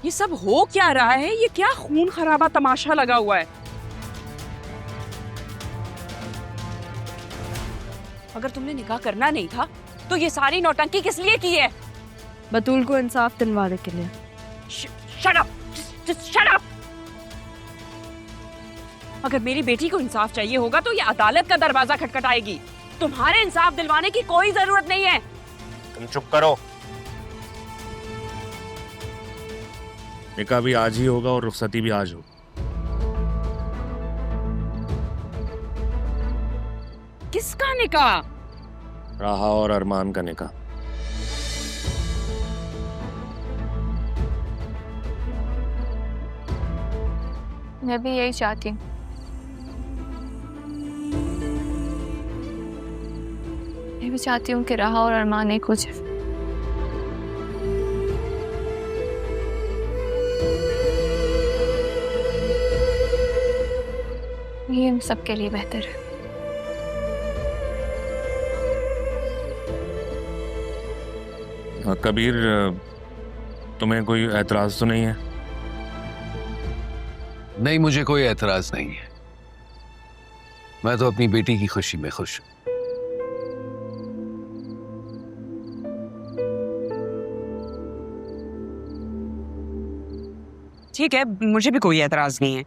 ये सब हो क्या रहा है? ये क्या खून खराबा तमाशा लगा हुआ है? अगर तुमने निकाह करना नहीं था तो ये सारी नौटंकी किस लिए की है? बतूल को इंसाफ दिलवाने के लिए। Shut up! Just shut up! अगर मेरी बेटी को इंसाफ चाहिए होगा तो ये अदालत का दरवाजा खटखटाएगी। तुम्हारे इंसाफ दिलवाने की कोई जरूरत नहीं है। तुम चुप करो। निकाह भी आज ही होगा और रुखसती भी आज हो। किसका निकाह? राहा और अरमान का निकाह। मैं भी यही चाहती हूँ। मैं भी चाहती हूँ कि राहा और अरमान एक हो जाए। ये हम सबके लिए बेहतर है। कबीर, तुम्हें कोई एतराज तो नहीं है? नहीं, मुझे कोई एतराज नहीं है। मैं तो अपनी बेटी की खुशी में खुश हूं। ठीक है, मुझे भी कोई एतराज नहीं है।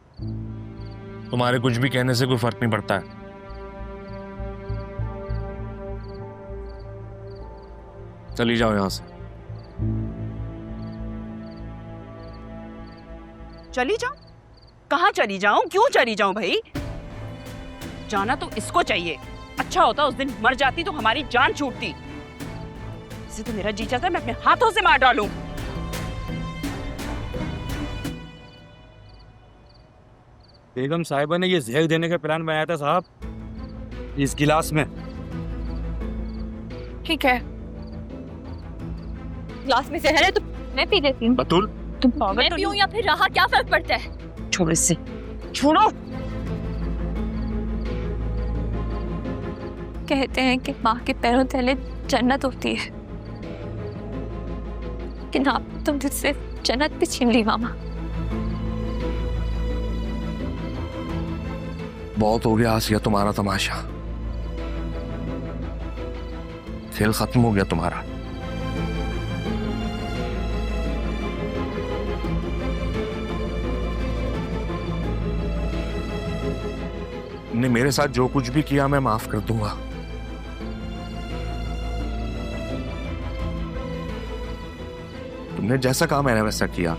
तुम्हारे कुछ भी कहने से कोई फर्क नहीं पड़ता है। चली जाओ यहां से। चली जाऊं? कहाँ चली जाऊं? क्यों चली जाऊं भाई? जाना तो इसको चाहिए। अच्छा होता उस दिन मर जाती तो हमारी जान छूटती। इसे तो मेरा जी चाहता है मैं अपने हाथों से मार डालूं। बेगम साहिबा ने ये जहर देने का प्लान बनाया था साहब, इस गिलास में। ठीक है, गिलास में जहर है तो मैं पी लेती हूँ। बतूल, तुम पागल मैं तो पीऊँ नहीं? या फिर राहा, क्या फर्क पड़ता है? छोड़ो इससे, छोड़ो। कहते हैं कि माँ के पैरों तले जन्नत होती है, लेकिन आप तुम मुझसे जन्नत भी छीन ली मामा। बहुत हो गया आसिया तुम्हारा तमाशा। खेल खत्म हो गया तुम्हारा। तुमने मेरे साथ जो कुछ भी किया मैं माफ कर दूंगा। तुमने जैसा कहा मैंने वैसा किया।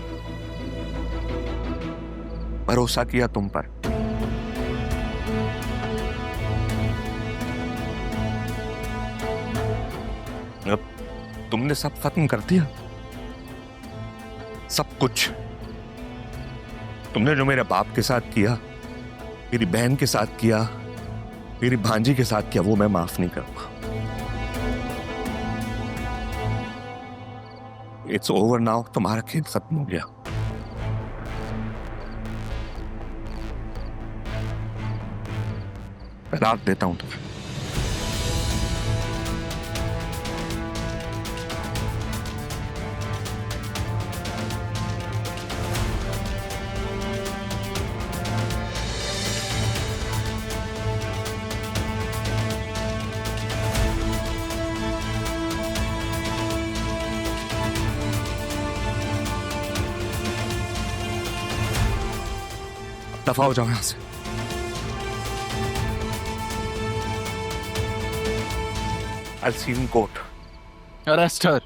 भरोसा किया तुम पर। अब तुमने सब खत्म कर दिया, सब कुछ। तुमने जो मेरे बाप के साथ किया, मेरी बहन के साथ किया, मेरी भांजी के साथ किया, वो मैं माफ नहीं करूंगा। It's over now. तुम्हारा खेल खत्म हो गया। मैं रात देता हूं तुम्हें। दफा हो जाओ यहां से। I'll see you in court. Arrest her.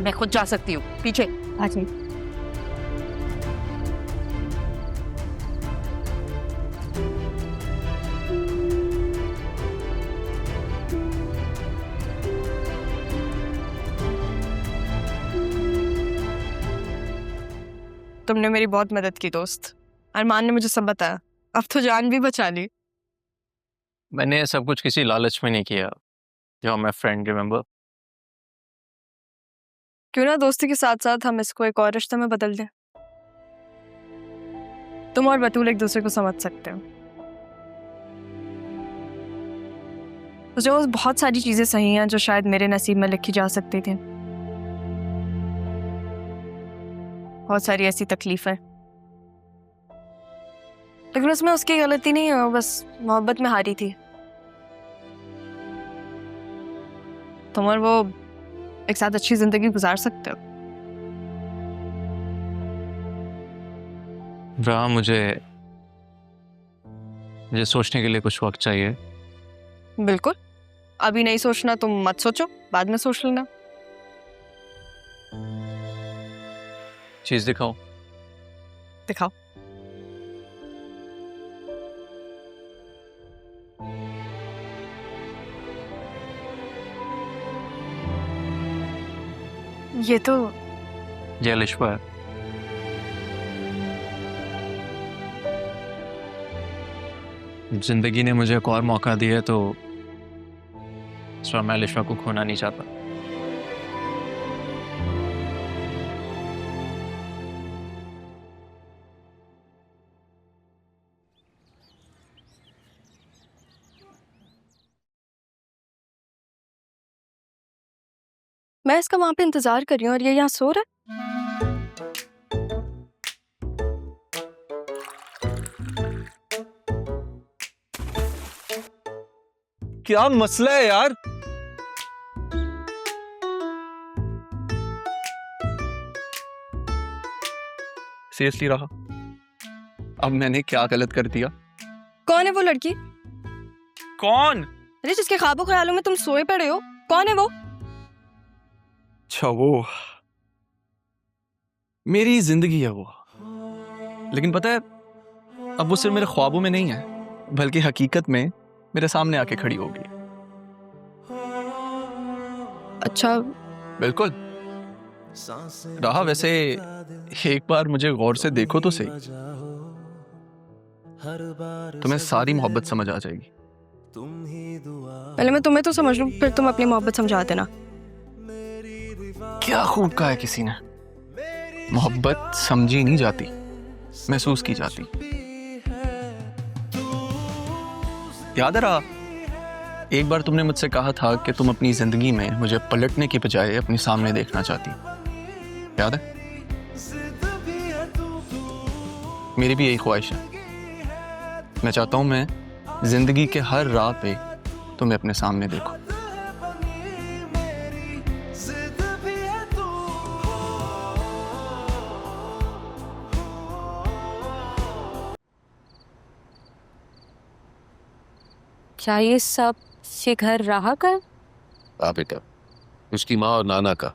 मैं खुद जा सकती हूँ। पीछे आ जाइए। तुमने मेरी बहुत मदद की दोस्त। अरमान ने मुझे सब बताया, अब तो जान भी बचा ली। मैंने ये सब कुछ किसी लालच में नहीं किया। जो माय फ्रेंड, रिमेंबर? क्यों ना दोस्ती के साथ साथ हम इसको एक और रिश्ते में बदल दें। तुम और बतूल एक दूसरे को समझ सकते हो। मुझे वो बहुत सारी चीज़ें सही हैं जो शायद मेरे नसीब में लिखी जा सकती थी। बहुत सारी ऐसी तकलीफें, लेकिन उसमें उसकी गलती नहीं है, वो बस मोहब्बत में हारी थी। तुम और वो एक साथ अच्छी जिंदगी गुजार सकते हो। राह, मुझे सोचने के लिए कुछ वक्त चाहिए। बिल्कुल, अभी नहीं सोचना तुम मत सोचो, बाद में सोच लेना। चीज दिखाओ। दिखाओ। ये तो ये लिश्वा है। जिंदगी ने मुझे एक और मौका दिया है, तो इस बार मैं लिश्वा को खोना नहीं चाहता। मैं इसका वहां पे इंतजार कर रही हूँ और ये यहाँ सो रहा है। क्या मसला है यार? सीरियसली रहा, अब मैंने क्या गलत कर दिया? कौन है वो लड़की? कौन? अरे जिसके ख्वाबों ख्यालों में तुम सोए पड़े हो, कौन है वो? अच्छा, वो मेरी जिंदगी है वो। लेकिन पता है, अब वो सिर्फ मेरे ख्वाबों में नहीं है, बल्कि हकीकत में मेरे सामने आके खड़ी होगी। अच्छा, बिल्कुल रहा। वैसे एक बार मुझे गौर से देखो तो सही, तुम्हें सारी मोहब्बत समझ आ जाएगी। पहले मैं तुम्हें तो समझ लूं, फिर तुम अपनी मोहब्बत समझा देना। क्या खूब कहा है किसी ने, मोहब्बत समझी नहीं जाती, महसूस की जाती। याद है रहा, एक बार तुमने मुझसे कहा था कि तुम अपनी जिंदगी में मुझे पलटने की बजाय अपने सामने देखना चाहती। याद है? मेरी भी यही ख्वाहिश है। मैं चाहता हूं मैं जिंदगी के हर राह पे तुम्हें अपने सामने देखूं। क्या ये सब ये घर राहा का? हाँ बेटा, उसकी माँ और नाना का।